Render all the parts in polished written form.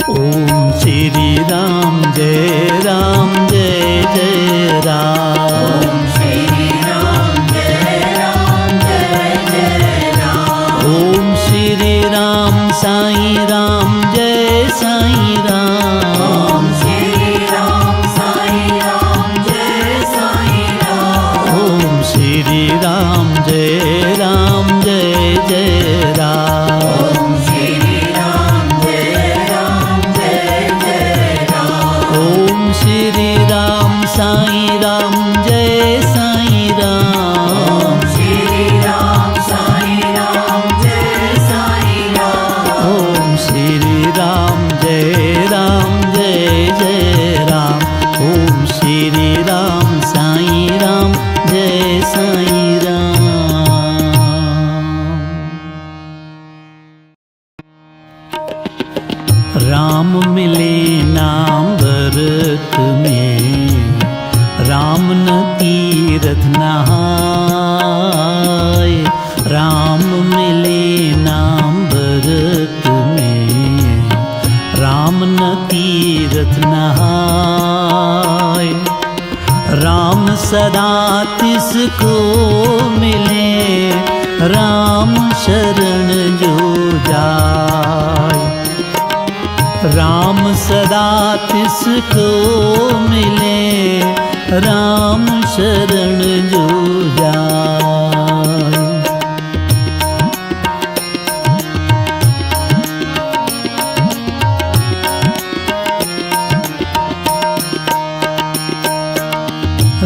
ओम श्री राम जय राम जय जय राम। ओम श्री राम जय राम जय जय राम। ओम श्री राम साईं राम जय साईं राम। ओम श्री राम साईं राम जय साईं राम। ओम श्री राम जय राम जय जय राम। ओम श्री राम जय राम जय जय राम। ओम श्री राम साईं राम जय साईं राम। ओम श्री राम साईं राम जय साईं राम। ओम श्री राम जय राम जय जय राम। ओम श्री राम साईं राम जय साईं राम। राम मिले नाम भरत में, राम न तीरथ नहाय। राम मिले नाम भरत में, राम न तीरथ नहाय। राम सदा तिसको मिले, राम शरण जो जाय। राम सदा तिसको मिले, राम शरण जो जाय।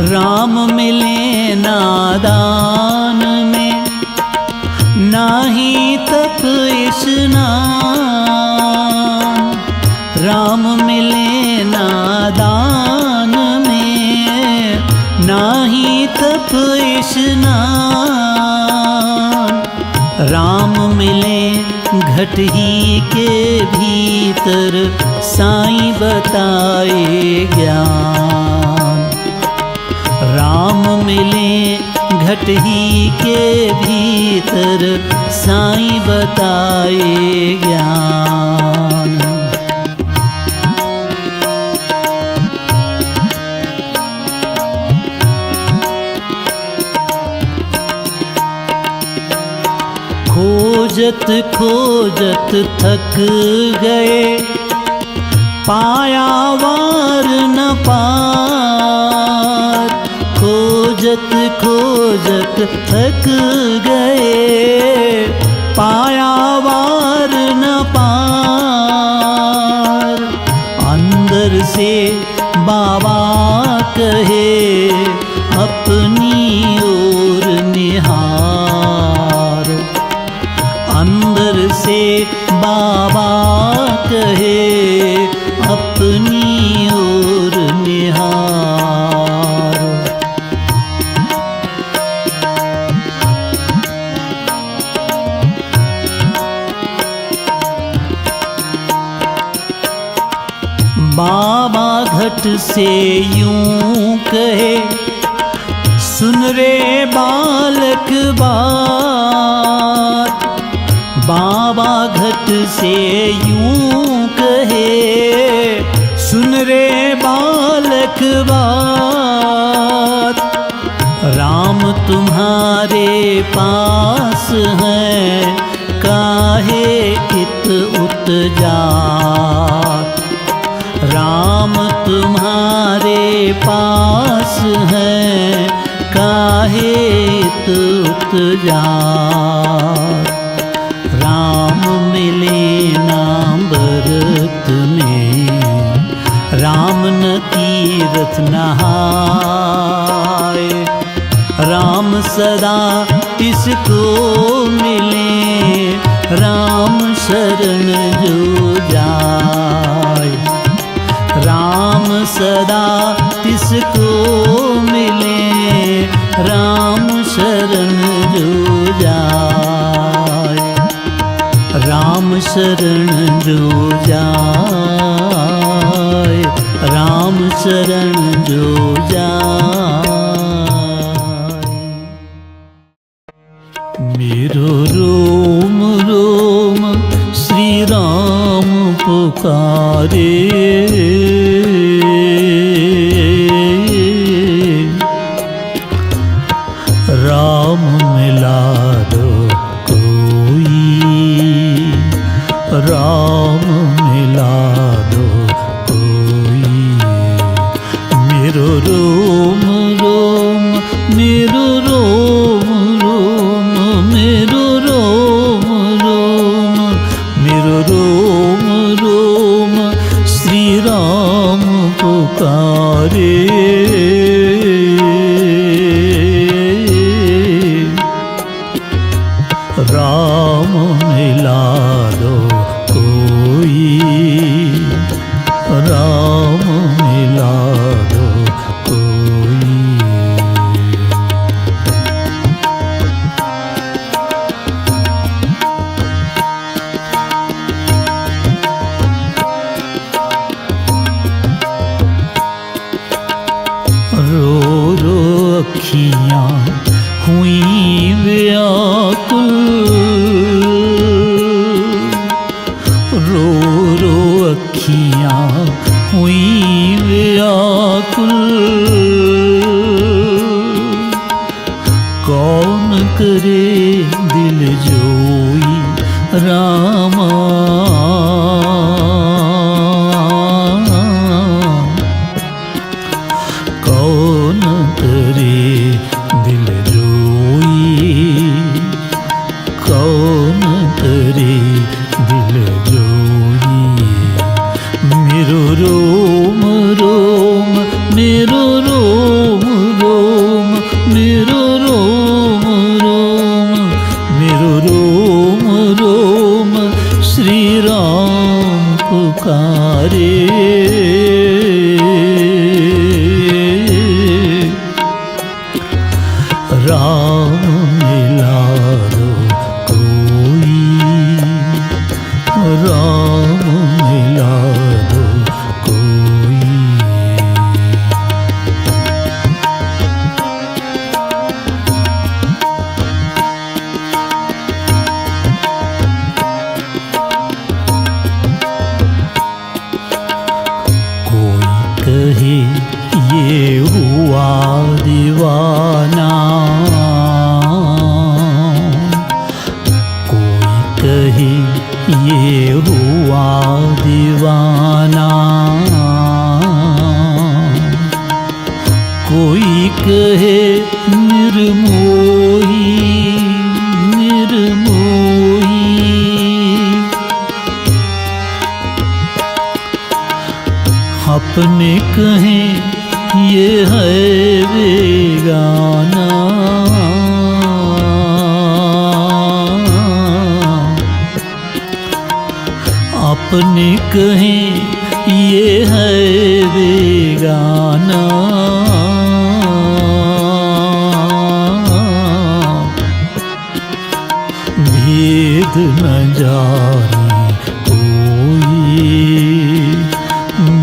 राम मिले नादान में, नाही तप स्नान। राम मिले नादान में, नाही तप स्नान। राम मिले घट ही के भीतर, साईं बताए ज्ञान। राम मिले घट ही के भीतर, साईं बताए ज्ञान। खोजत खोजत थक गए, पाया वार न पार। खोजत खोजत थक गए, पाया वार न पार। अंदर से बाबा कहे, अपनी ओर निहार। अंदर से बाबा कहे, अपनी ओर निहार। बाबा घट से यूं कहे, सुन रे बालक बात। बाबा घट से यूं कहे, सुन रे बालक बात। राम तुम्हारे पास है, काहे इत उत जात। राम तुम्हारे पास है, काहे इत उत जात। राम मिले नाम भरत में, राम न तीरथ नहाय। राम सदा इसको मिले, राम शरण जो जाय। राम सदा तिसको मिले, राम शरण जो जाय। राम शरण जो जाय, राम शरण जो जाय। मेरो रोम रोम श्री राम राम पुकारे राम मिला दो कोई, राम मिला दो कोई। मेरो रोम रोम, मेरो रोम रोम, मेरो रोम रोम, मेरो रोम रोम श्री राम पुकारे। राम मिला दो कोई, राम मिला दो कोई। रो रो अखियाँ हुई व्याकुल, रो रो अखियाँ हुई व्याकुल। कौन करे दिल जोई रामा, कौन करे दिल जोई, कौन करे दिल जोई। मेरो रोम रोम, मेरो रोम रोम, मेरो रोम रोम, मेरो रोम रोम श्री राम पुकारे। राम मिला दो कोई, राम मिला दो कोई। कोई कहे ये हुआ दीवाना, कोई कहे ये हुआ दीवाना, कोई कहे निर्मोही निर्मोही। अपने कहें ये है बेगाना, अपने कहें ये है बेगाना। भेद न जाने कोई,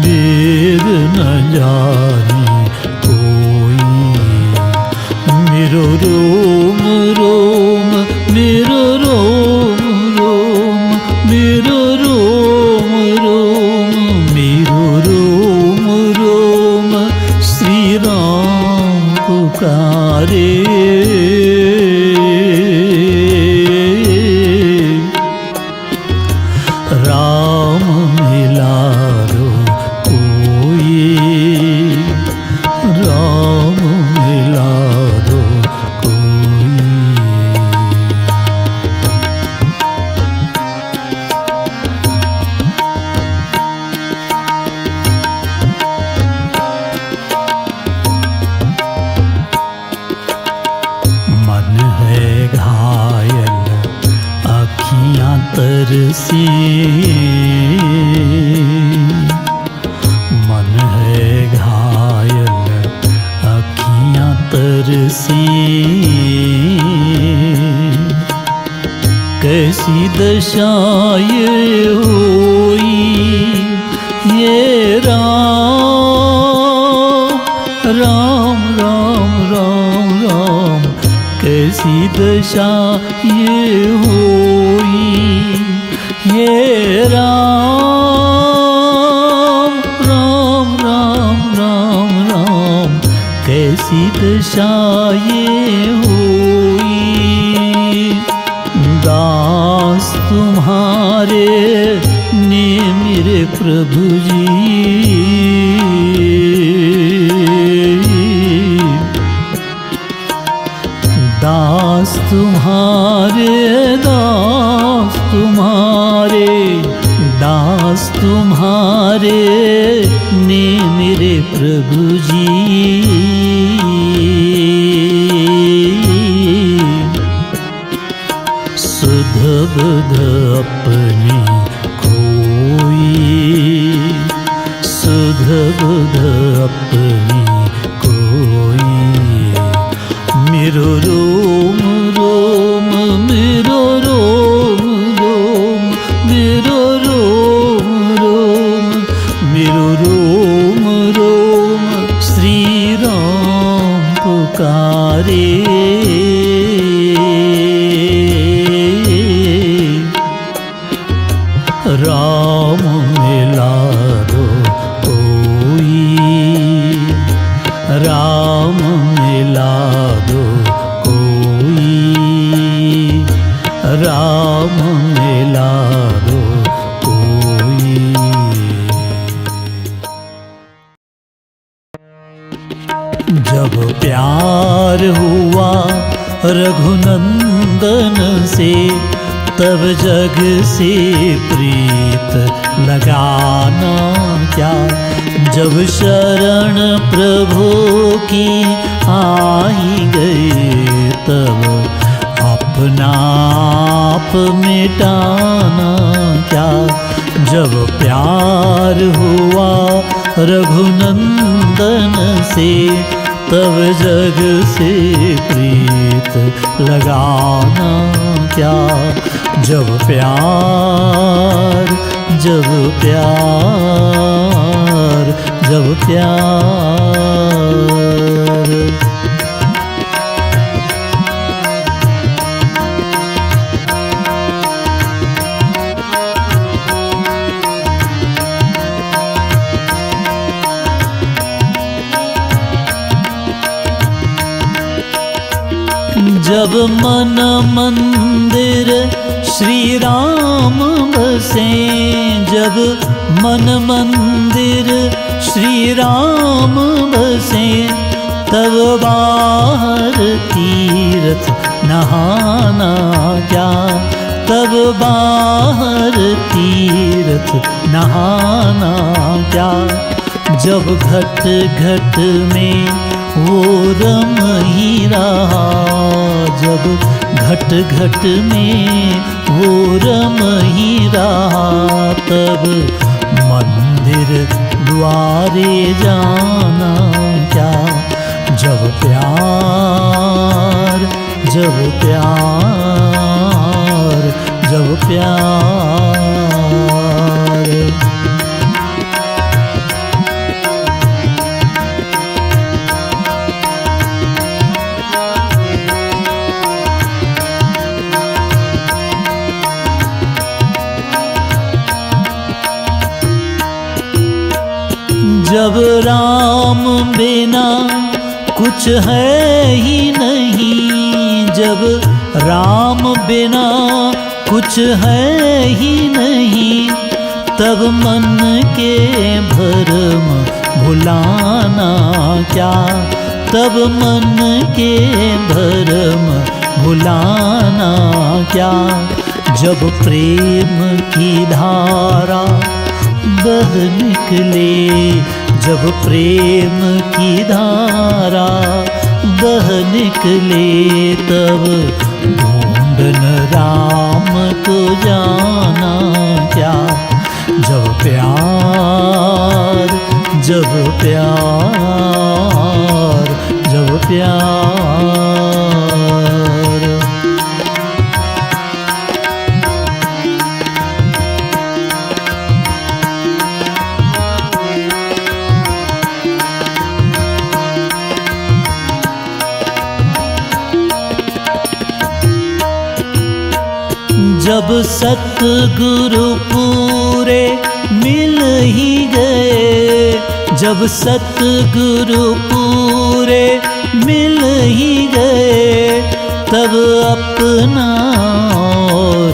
भेद न जाने कोई। मेरो रोम रोम, मेरो रोम रोम, मेरो रोम रोम, मेरो रोम रोम श्री राम पुकारे। राम मिला दो कोई, राम मिला दो कोई। मन है घायल अखियाँ तरसी, मन है घायल अखियाँ तरसी। कैसी दशा ये हुई ये राम राम राम राम राम। कैसी दशा ये हुई ये राम दशा ये हुई, दास तुम्हारे ने मेरे प्रभु जी। दास तुम्हारे, दास तुम्हारे, दास तुम्हारे ने मेरे प्रभु जी। सुध बुध अपनी खोई, सुध बुध अपनी कोई। मेरो रोम रोम, मेरो रोम रोम, मेरो रोम रोम, मेरो रोम रोम श्री राम पुकारे। राम मिला दो कोई, राम मिला दो कोई, राम मिला दो कोई। जब प्यार हुआ रघुनंदन से, तब जग से प्रीत लगाना क्या। जब शरण प्रभु की आई गई, तब अपना आप मिटाना क्या। जब प्यार हुआ रघुनंदन से, तब जग से प्रीत लगाना क्या। जब प्यार, जब प्यार, जब प्यार। जब मन मंदिर श्री राम बसे, जब मन मंदिर श्री राम बसे, तब बाहर तीर्थ नहाना क्या। तब बाहर तीर्थ नहाना क्या। जब घट घट में वो रम ही रहा, जब घट घट में वो रम ही रहा, तब मंदिर द्वारे जाना क्या। जब प्यार, जब प्यार, जब प्यार। जब राम बिना कुछ है ही नहीं, जब राम बिना कुछ है ही नहीं, तब मन के भरम भुलाना क्या। तब मन के भरम भुलाना क्या। जब प्रेम की धारा बह निकले, जब प्रेम की धारा बह निकले, तब ढूंढन राम को जाना क्या। जब प्यार, जब प्यार, जब प्यार। जब सतगुरु पूरे मिल ही गए, जब सतगुरु पूरे मिल ही गए तब अपना और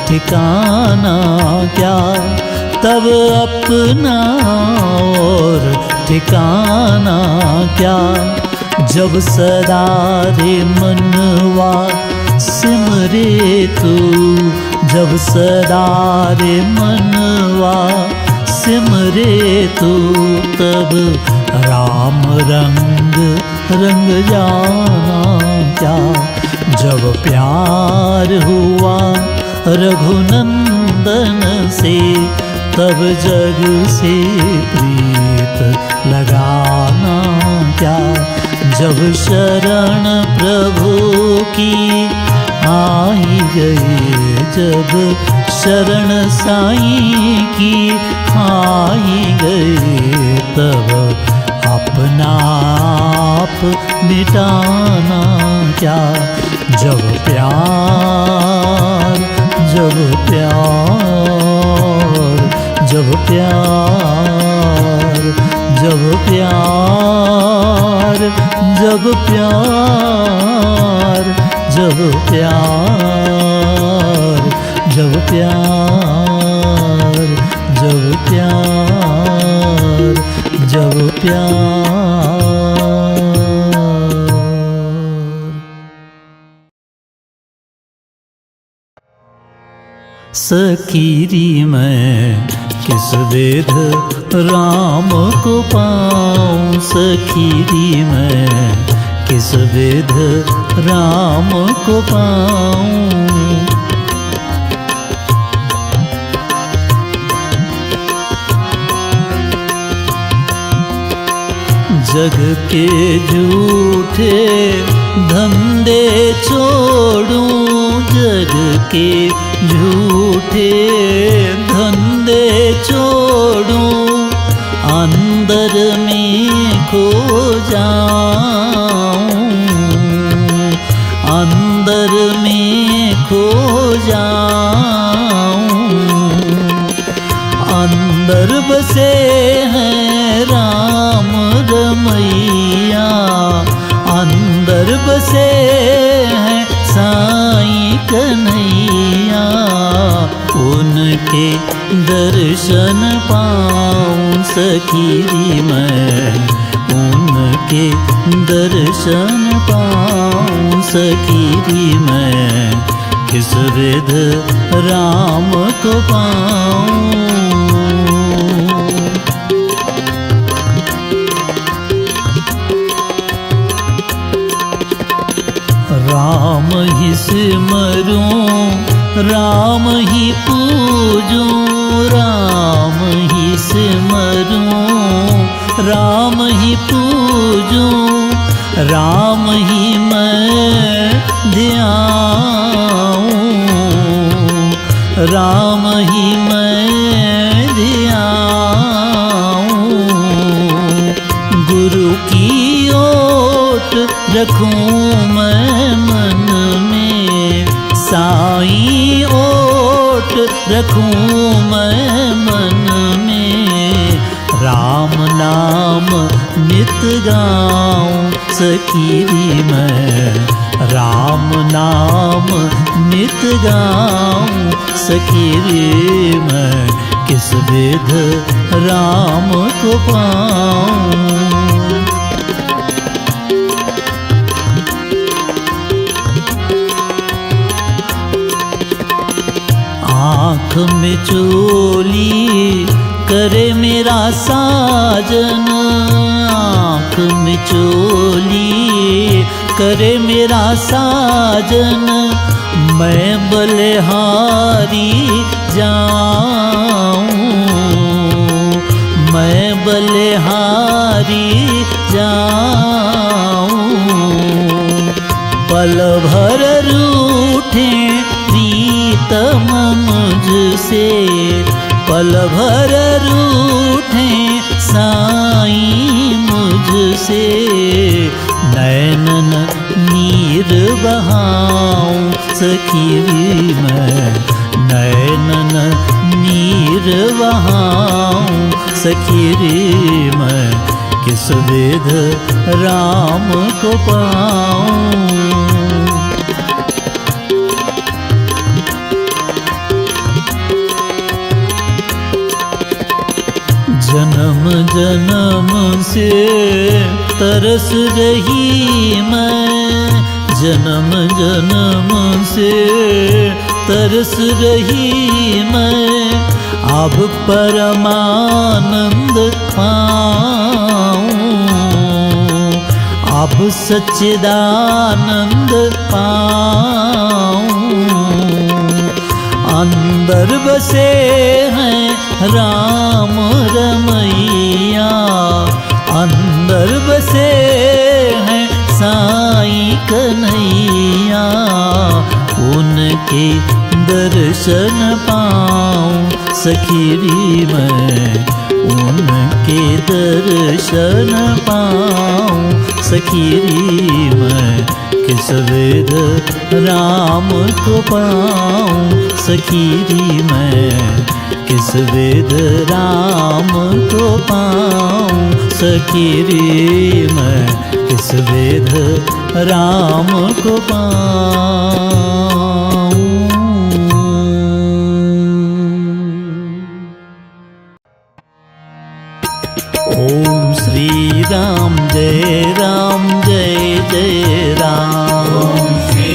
ठिकाना क्या, तब अपना और ठिकाना क्या। जब सदा रे मनवा सिमरे तू, जब सदा रे मनवा सिमरे तू, तब राम रंग रंग जाना क्या। जब प्यार हुआ रघुनंदन से, तब जग से प्रीत लगाना क्या। जब शरण प्रभु की आई गई, जब शरण साईं की आई गई, तब अपना आप मिटाना क्या। जब प्यार, जब प्यार, जब प्यार, जब प्यार, जब प्यार, जब प्यार, जब प्यार, जब प्यार, जब प्यार। सकीरी मैं किस वेद राम को पाऊं, सकीरी मैं किस वेद राम को पाऊं। जग के झूठे धंधे छोड़ूं, जग के झूठे धंधे छोड़ूं, अंदर में खो जाऊं, अंदर में खो जाऊं। अंदर बसे हैं राम रमैया, अंदर बसे हैं साईं कन्हैया। उनके दर्शन पाऊं सखीरी मैं, उनके दर्शन पाऊं सखीरी मैं, किस विध राम को पाऊं। राम ही सिमरूं, राम ही पूजूं, राम ही सिमरूं, राम ही पूजूं, राम ही मैं ध्याऊं, राम ही मैं ध्याऊं। गुरु की ओट रखूं मैं मन में, साईं ओट रखूं मैं मन में। राम नाम नित गाऊं सखीरी मैं, राम नाम नित गाऊं सखीरी मैं, किस विध राम को पाऊं। आँख में चोली करे मेरा साजन, आँख में चोली करे मेरा साजन। मैं बलिहारी जाऊं, मैं बलिहारी जाऊं। पल भर रूठे प्रीतम मुझसे, पल भर रूठे साईं मुझसे। नैनन नीर बहाऊं सखीरी मैं, नैनन नीर बहाऊं सखीरी मैं, किस विध राम को पाऊं। जन्म जन्म से तरस रही मैं, जन्म जन्म से तरस रही मैं, अब परमानंद पाऊं, अब सच्चिदानंद पाऊं। अंदर बसे हैं राम रमैया, अंदर बसे हैं साईं कन्हैया, उनके दर्शन पाऊं सखीरी मैं, उनके दर्शन पाऊं सखीरी मैं, किस विध राम को पाऊं सखीरी मैं, किस विध राम को पाऊं सखीरी मैं, किस विध राम को पाऊं। ओम श्री राम जय राम जय जय राम। ओम श्री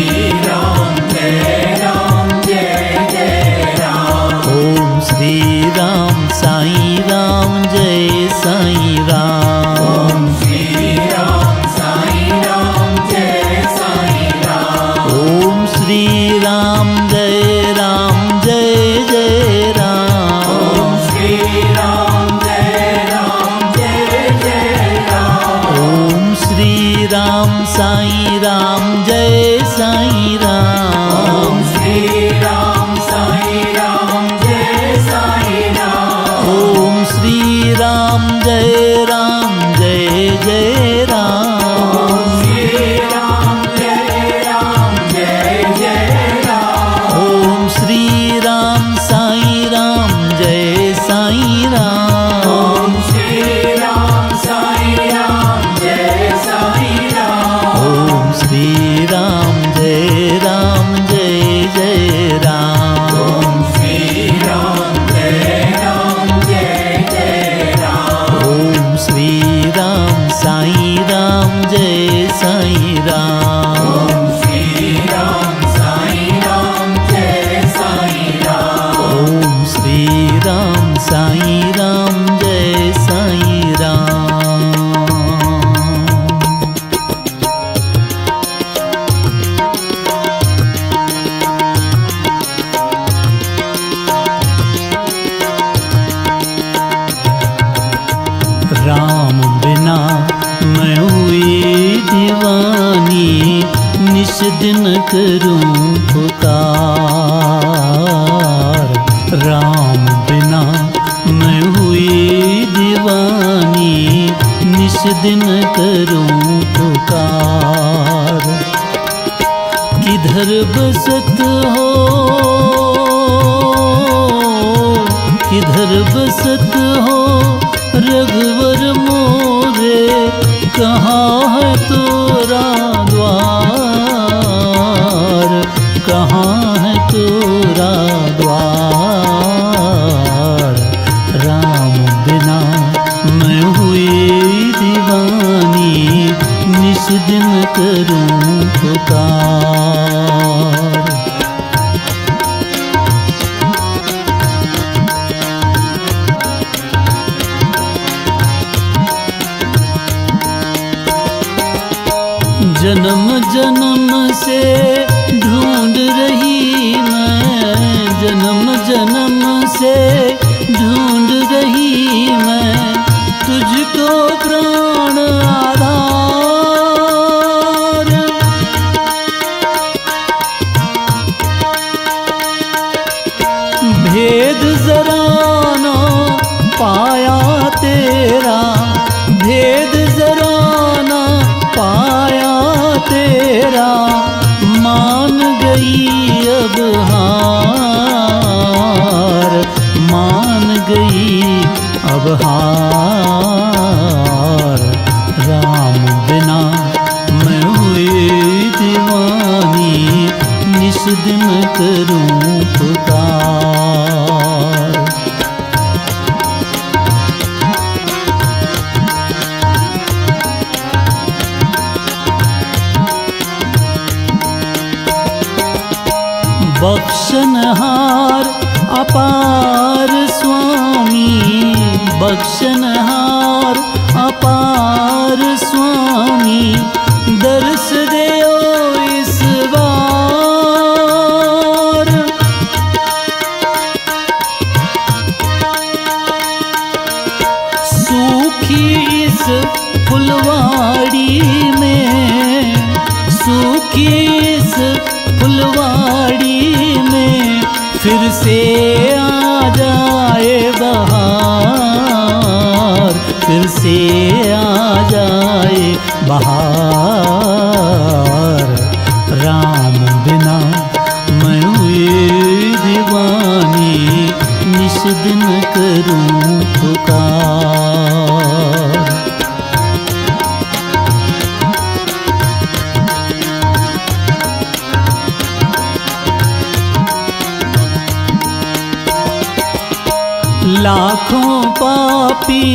राम जय राम जय जय राम। ओम श्री राम साईं राम जय साईं राम। ओम श्री राम साईं राम जय साईं राम। ओम श्री राम जय राम जय जय राम। ओम श्री राम जय राम जय जय राम। ओम श्री राम साईं राम जय साईं राम। ओम श्री राम साईं राम जय साईं राम। ओम श्री राम जय राम जय जय राम। ओम श्री राम जय राम जय जय राम। ओम श्री राम साईं राम जय साईं राम। ओम श्री राम साईं राम जय साईं राम। ओम श्री राम जय राम जय जय राम। ओम श्री राम जय राम जय जय राम। ओम श्री राम साईं राम जय साईं राम। ओम श्री राम साईं राम जय साईं राम। ओम श्री राम साईं राम जय साईं राम। राम बिना मैं हुई दीवानी, निस दिन करूं पुकार। राम बिना मैं हुई दीवानी, निस दिन करूं पुकार। किधर बसत हो, किधर बसत हो रघुवर मोरे, कहाँ है तोरा द्वार, कहाँ है तोरा द्वार। राम बिना मैं हुई दीवानी, निस दिन करूं पुकार। जन्म जन्म से ढूंढ रही मैं, जन्म जन्म से ढूंढ रही मैं, तुझको प्राण आधार। भेद जरा न पाया तेरा, भेद जरा न पाया तेरा, मान गई अब हार, मान गई अब हार। दिन करूं पुकार। बख्शनहार अपार स्वामी, बख्शनहार अपार स्वामी, दर्श देओ इस बार। सूखी इस फुलवाड़ी में, सूखी इस फुलवाड़ी में फिर से आ जाए बहार, फिर से आ जाए बहार। राम बिना मैं हुई दीवानी, निश दिन करूं पुकार। लाखों पापी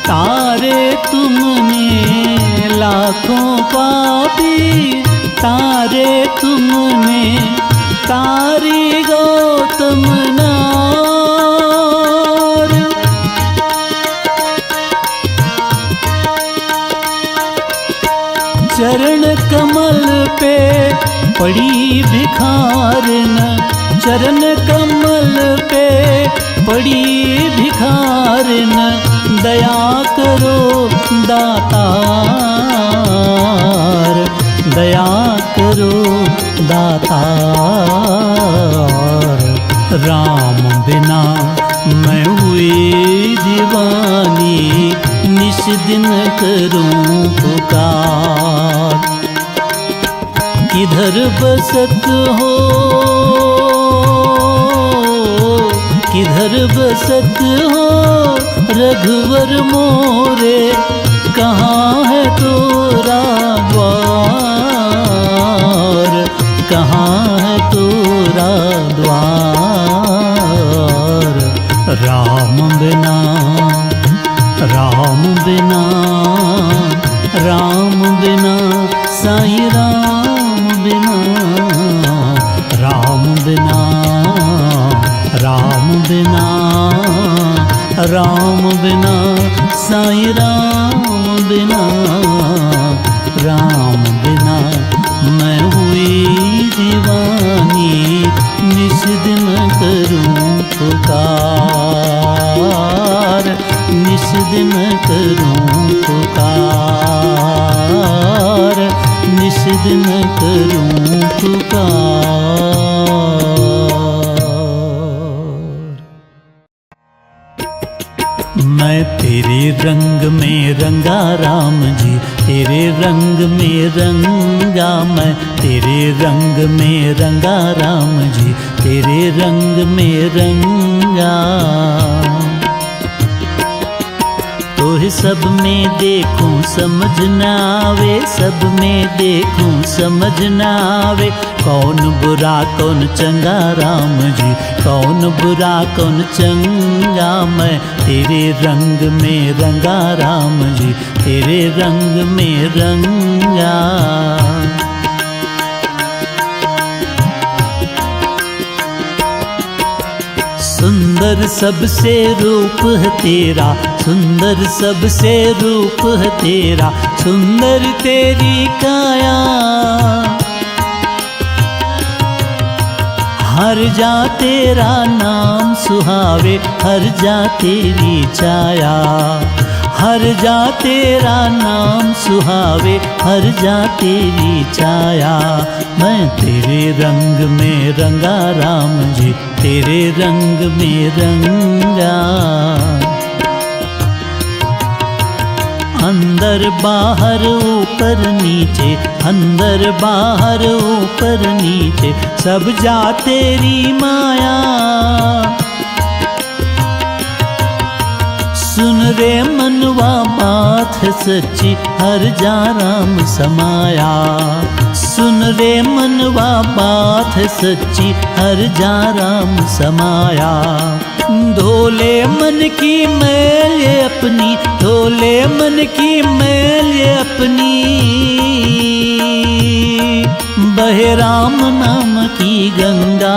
तारे तुमने, लाखों पापी तारे तुमने, तारी गौतम नार। चरण कमल पे पड़ी भिखारन, चरण कमल पे पड़ी भिखारन, दया करो दातार, दया करो दातार। राम बिना मैं हुई दीवानी, निश दिन करूं पुकार। किधर बसत हो, किधर बसत हो रघुवर मोरे, कहाँ है तोरा द्वार, कहाँ है तोरा द्वार। राम बिना, राम बिना, राम बिना, साईं राम बिना, राम बिना, राम बिना, राम बिना, साईं राम बिना, राम बिना मैं हुई दीवानी, निश दिन करूं पुकार, निश दिन करूं पुकार, निश दिन करूं पुकार। मैं तेरे रंग में रंगा राम जी, तेरे रंग में रंगा, मैं तेरे रंग में रंगा राम जी, तेरे रंग में रंगा। तोहे सब में देखूं समझ न आवे, सब में देखूं समझ न आवे, कौन बुरा कौन चंगा राम जी, कौन बुरा कौन चंगा। मैं तेरे रंग में रंगा राम जी, तेरे रंग में रंगा। सुंदर सबसे रूप है तेरा, सुंदर सबसे रूप है तेरा, सुंदर तेरी काया। हर जा तेरा नाम सुहावे, हर जा तेरी छाया, हर जा तेरा नाम सुहावे, हर जा तेरी छाया। मैं तेरे रंग में रंगा राम जी, तेरे रंग में रंगा। अंदर बाहर ऊपर नीचे, अंदर बाहर ऊपर नीचे, सब जा तेरी माया। सुन रे मनवा बात है सच्ची, हर जा राम समाया। सुन रे मनवा बात है सच्ची, हर जा राम समाया। धोले मन की मैल ये अपनी, धोले मन की मैल ये अपनी, बहे राम नाम की गंगा।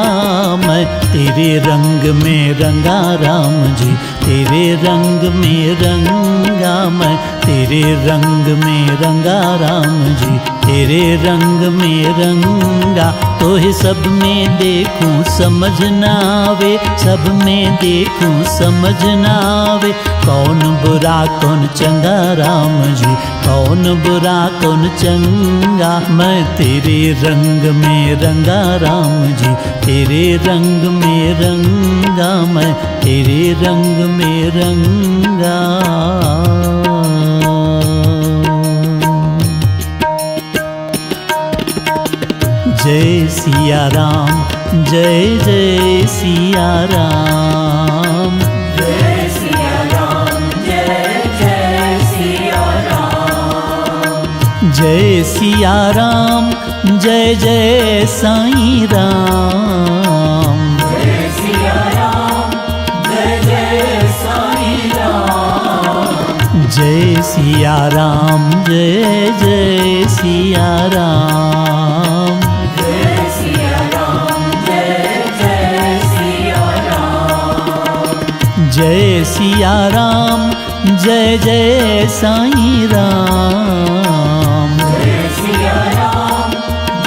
मैं तेरे रंग में रंगा राम जी, तेरे रंग में रंगा। मैं तेरे रंग में रंगा राम जी, तेरे रंग में रंगा। तो ही सब में देखूं समझ ना आवे, सब में देखूं समझ ना आवे। कौन बुरा कौन चंगा राम जी, कौन बुरा कौन चंगा। मैं तेरे रंग में रंगा राम जी, तेरे रंग में रंगा। मैं तेरे रंग में रंगा। जय सिया राम, जय जय सिया राम। जय सिया राम, जय जय सिया राम। जय सिया राम, जय जय साईं राम। जय सिया राम, जय जय साईं राम। जय सिया राम, जय जय सिया राम। जय सिया राम, जय जय सिया राम। जय सिया राम, जय जय साईं राम। जय सिया राम,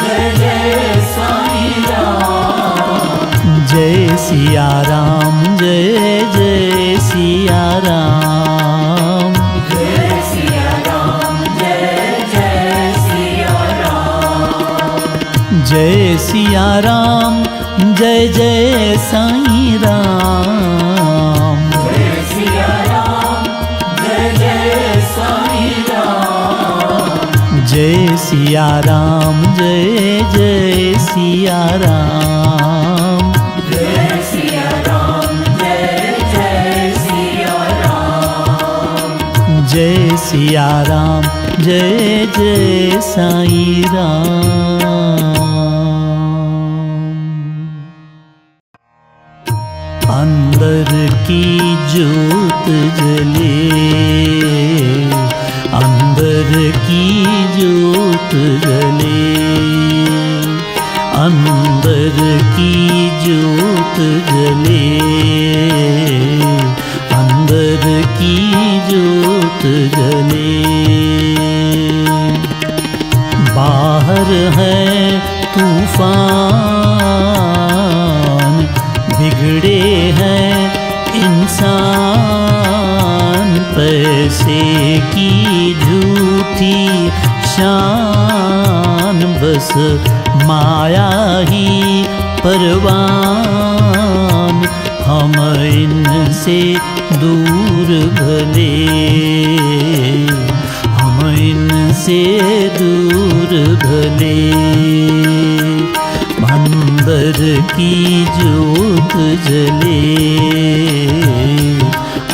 जय जय साईं राम। जय सिया राम, जय जय सिया राम। जय सिया राम, जय जय सिया राम। जय सिया राम, जय जय साईं राम। जय सिया राम, जय जय साईं राम। जय सिया राम, जय जय सिया राम। जय सिया राम, जय जय सिया राम। जय सिया राम, जय जय साईं राम। अंदर की ज्योत जले, अंदर की ज्योत जले, अंदर की ज्योत जले, अंदर की ज्योत जले। बाहर है तूफान, बिगड़े हैं इंसान। पैसे की झूठी शान, बस माया ही परवान। हम इनसे दूर भले, हम इनसे दूर भले। अंदर की ज्योत जले,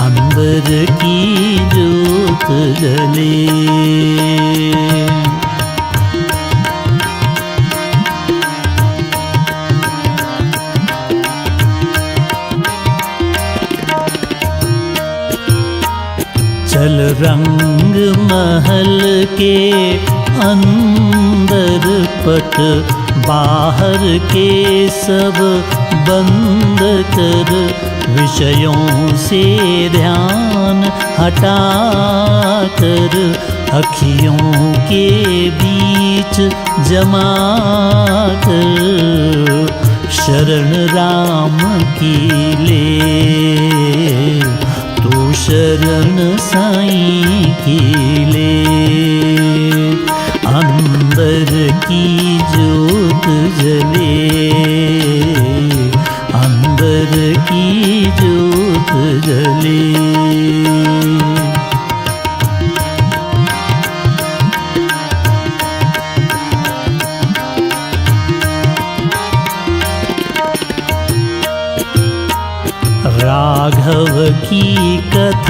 अंदर की ज्योत जले। चल रंग महल के अंदर पट, बाहर के सब बंद कर। विषयों से ध्यान हटा कर, अखियों के बीच जमा कर। शरण राम की ले, तू शरण साईं की ले। अंदर की ज्योत जले, अंदर की ज्योत जले। राघव की कथा